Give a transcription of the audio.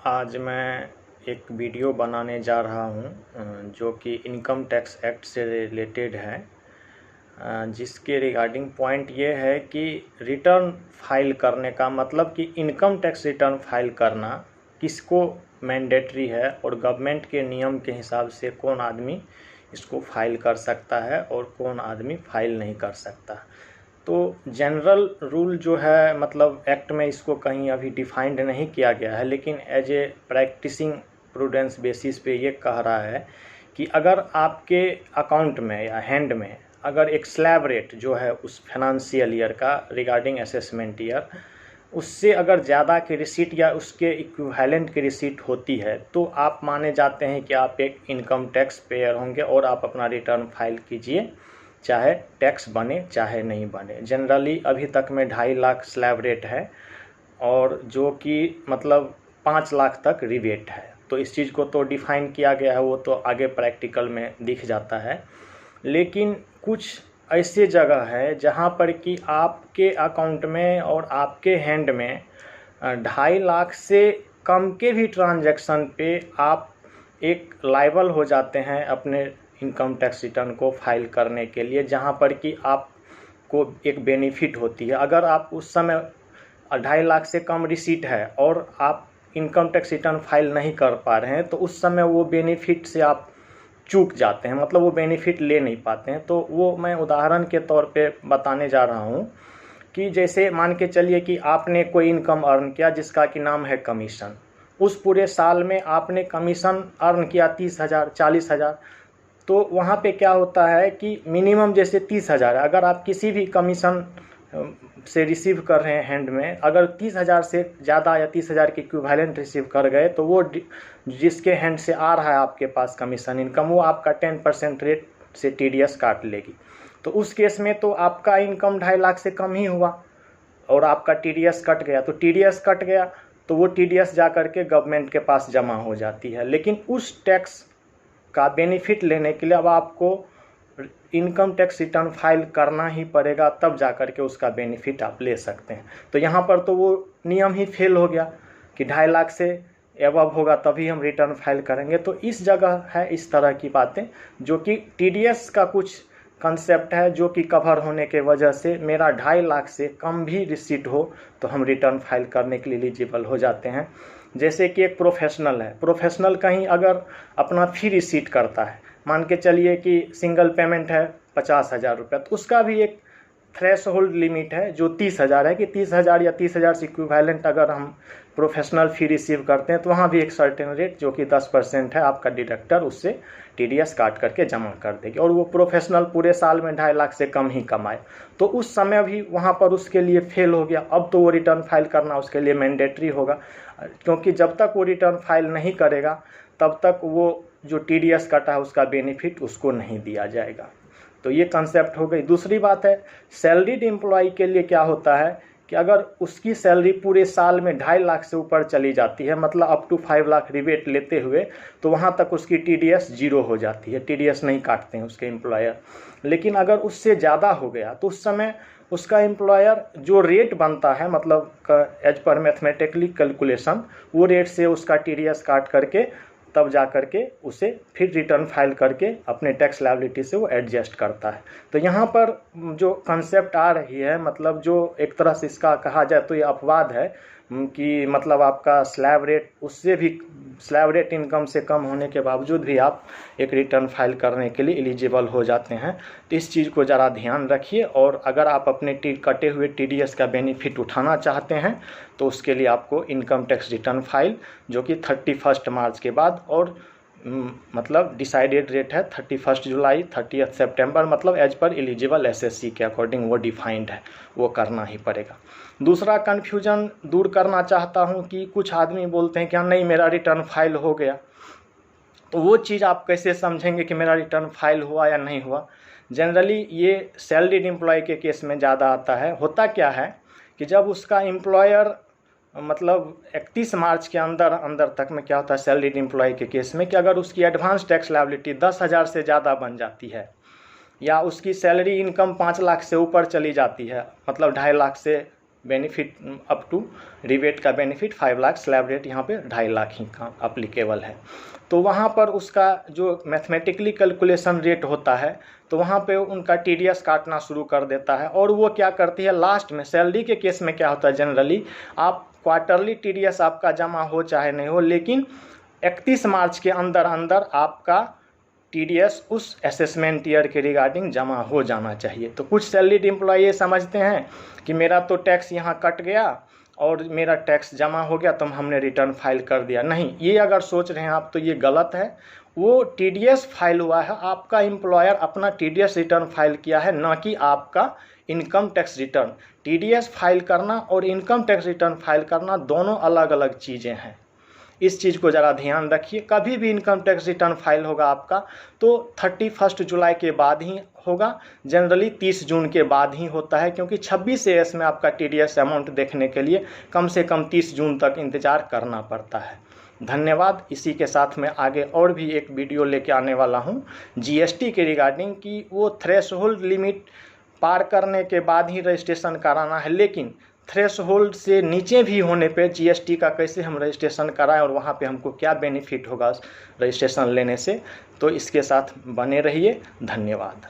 आज मैं एक वीडियो बनाने जा रहा हूं जो कि इनकम टैक्स एक्ट से रिलेटेड है, जिसके रिगार्डिंग पॉइंट ये है कि रिटर्न फाइल करने का मतलब कि इनकम टैक्स रिटर्न फाइल करना किसको मैंडेटरी है और गवर्नमेंट के नियम के हिसाब से कौन आदमी इसको फाइल कर सकता है और कौन आदमी फाइल नहीं कर सकता। तो जनरल रूल जो है मतलब एक्ट में इसको कहीं अभी डिफाइंड नहीं किया गया है, लेकिन as a practising prudence basis पे ये कह रहा है कि अगर आपके अकाउंट में या हैंड में अगर एक स्लैब रेट जो है उस फाइनेंशियल ईयर का रिगार्डिंग असेसमेंट ईयर उससे अगर ज़्यादा की रिसीट या उसके इक्विवेलेंट की रिसीट होती है तो आप माने जाते हैं कि आप एक इनकम टैक्स पेयर होंगे और आप अपना रिटर्न फाइल कीजिए, चाहे टैक्स बने चाहे नहीं बने। जनरली अभी तक में 2.5 लाख स्लैब रेट है और जो कि मतलब 5 लाख तक रिबेट है। तो इस चीज़ को तो डिफाइन किया गया है, वो तो आगे प्रैक्टिकल में दिख जाता है। लेकिन कुछ ऐसे जगह है जहाँ पर कि आपके अकाउंट में और आपके हैंड में 2.5 लाख से कम के भी ट्रांजैक्शन पे आप एक लायबल हो जाते हैं अपने इनकम टैक्स रिटर्न को फाइल करने के लिए, जहाँ पर कि आपको एक बेनिफिट होती है। अगर आप उस समय 2.5 लाख से कम रिसीट है और आप इनकम टैक्स रिटर्न फाइल नहीं कर पा रहे हैं तो उस समय वो बेनिफिट से आप चूक जाते हैं, मतलब वो बेनिफिट ले नहीं पाते हैं। तो वो मैं उदाहरण के तौर पे बताने जा रहा हूँ कि जैसे मान के चलिए कि आपने कोई इनकम अर्न किया जिसका कि नाम है कमीशन। उस पूरे साल में आपने कमीशन अर्न किया 30,000 40,000। तो वहाँ पे क्या होता है कि मिनिमम जैसे 30,000 है, अगर आप किसी भी कमीशन से रिसीव कर रहे हैं हैंड में, अगर 30,000 से ज़्यादा या 30,000 के इक्विवेलेंट रिसीव कर गए तो वो जिसके हैंड से आ रहा है आपके पास कमीशन इनकम, वो आपका 10% रेट से टीडीएस काट लेगी। तो उस केस में तो आपका इनकम 2.5 लाख से कम ही हुआ और आपका टीडीएस कट गया। तो टीडीएस कट गया तो वो टीडीएस जा करके गवर्नमेंट के पास जमा हो जाती है। लेकिन उस टैक्स का बेनिफिट लेने के लिए अब आपको इनकम टैक्स रिटर्न फाइल करना ही पड़ेगा, तब जा कर के उसका बेनिफिट आप ले सकते हैं। तो यहाँ पर तो वो नियम ही फेल हो गया कि 2.5 लाख से एबव होगा तभी हम रिटर्न फाइल करेंगे। तो इस जगह है इस तरह की बातें जो कि टीडीएस का कुछ कंसेप्ट है जो कि कवर होने के वजह से मेरा 2.5 लाख से कम भी रिसीट हो तो हम रिटर्न फाइल करने के लिए एलिजिबल हो जाते हैं। जैसे कि एक प्रोफेशनल है, प्रोफेशनल कहीं अगर अपना फी रिसीट करता है, मान के चलिए कि सिंगल पेमेंट है 50,000 रुपये, तो उसका भी एक थ्रेश होल्ड लिमिट है जो 30,000 है कि 30,000 या 30,000 से इक्विवेलेंट अगर हम प्रोफेशनल फ़ी रिसीव करते हैं तो वहाँ भी एक सर्टेन रेट जो कि 10% है आपका डिडक्टर उससे टीडीएस काट करके जमा कर देगी। और वो प्रोफेशनल पूरे साल में 2.5 लाख से कम ही कमाए तो उस समय भी वहाँ पर उसके लिए फेल हो गया। अब तो वो रिटर्न फाइल करना उसके लिए मैंडेटरी होगा, क्योंकि जब तक वो रिटर्न फाइल नहीं करेगा तब तक वो जो टीडीएस कटा है उसका बेनिफिट उसको नहीं दिया जाएगा। तो ये कंसेप्ट हो गई। दूसरी बात है सैलरीड एम्प्लॉय के लिए क्या होता है कि अगर उसकी सैलरी पूरे साल में 2.5 लाख से ऊपर चली जाती है, मतलब अप टू 5 लाख रिबेट लेते हुए, तो वहाँ तक उसकी टीडीएस 0 हो जाती है, टीडीएस नहीं काटते हैं उसके एम्प्लॉयर। लेकिन अगर उससे ज़्यादा हो गया तो उस समय उसका एम्प्लॉयर जो रेट बनता है मतलब एज पर मैथमेटिकली कैलकुलेशन, वो रेट से उसका टीडीएस काट करके तब जा करके उसे फिर रिटर्न फाइल करके अपने टैक्स लायबिलिटी से वो एडजस्ट करता है। तो यहाँ पर जो कंसेप्ट आ रही है मतलब जो एक तरह से इसका कहा जाए तो ये अपवाद है कि मतलब आपका स्लैब रेट उससे भी स्लैब रेट इनकम से कम होने के बावजूद भी आप एक रिटर्न फाइल करने के लिए एलिजिबल हो जाते हैं। तो इस चीज़ को ज़रा ध्यान रखिए और अगर आप अपने कटे हुए टीडीएस का बेनिफिट उठाना चाहते हैं तो उसके लिए आपको इनकम टैक्स रिटर्न फाइल जो कि 31 मार्च के बाद और मतलब डिसाइडेड रेट है 31 जुलाई 30 सितंबर, मतलब एज पर एलिजिबल एसएससी के अकॉर्डिंग वो डिफाइंड है, वो करना ही पड़ेगा। दूसरा कन्फ्यूजन दूर करना चाहता हूँ कि कुछ आदमी बोलते हैं कि नहीं मेरा रिटर्न फाइल हो गया, तो वो चीज़ आप कैसे समझेंगे कि मेरा रिटर्न फाइल हुआ या नहीं हुआ। जनरली ये सैलरीड एम्प्लॉय के केस में ज़्यादा आता है। होता क्या है कि जब उसका एम्प्लॉयर मतलब 31 मार्च के अंदर तक में क्या होता है सैलरीड एम्प्लॉय के केस में कि अगर उसकी एडवांस टैक्स लायबिलिटी 10,000 से ज़्यादा बन जाती है या उसकी सैलरी इनकम 5 लाख से ऊपर चली जाती है, मतलब 2.5 लाख से बेनिफिट अप टू रिबेट का बेनिफिट 5 लाख, स्लैब रेट यहाँ पे 2.5 लाख ही का अप्लीकेबल है। तो वहाँ पर उसका जो मैथमेटिकली कैलकुलेशन रेट होता है तो वहाँ पे उनका TDS काटना शुरू कर देता है। और वो क्या करती है लास्ट में, सैलरी के केस में क्या होता है जनरली, आप क्वार्टरली TDS आपका जमा हो चाहे नहीं हो, लेकिन 31 मार्च के अंदर अंदर आपका TDS उस असेसमेंट ईयर के रिगार्डिंग जमा हो जाना चाहिए। तो कुछ सैलरीड एम्प्लॉय समझते हैं कि मेरा तो टैक्स यहाँ कट गया और मेरा टैक्स जमा हो गया तो हमने रिटर्न फाइल कर दिया। नहीं, ये अगर सोच रहे हैं आप तो ये गलत है। वो TDS फाइल हुआ है, आपका एम्प्लॉयर अपना TDS रिटर्न फाइल किया है, ना कि आपका income tax return. TDS file करना और इनकम टैक्स रिटर्न फाइल करना दोनों अलग अलग चीज़ें हैं। इस चीज़ को ज़रा ध्यान रखिए। कभी भी इनकम टैक्स रिटर्न फाइल होगा आपका तो 31 जुलाई के बाद ही होगा, जनरली 30 जून के बाद ही होता है, क्योंकि 26 AS में आपका TDS अमाउंट देखने के लिए कम से कम 30 जून तक इंतज़ार करना पड़ता है। धन्यवाद। इसी के साथ मैं आगे और भी एक वीडियो लेके आने वाला हूँ GST के रिगार्डिंग कि वो थ्रेशहोल्ड लिमिट पार करने के बाद ही रजिस्ट्रेशन कराना है, लेकिन थ्रेशहोल्ड से नीचे भी होने पे GST का कैसे हम रजिस्ट्रेशन कराएं और वहाँ पे हमको क्या बेनिफिट होगा रजिस्ट्रेशन लेने से। तो इसके साथ बने रहिए। धन्यवाद।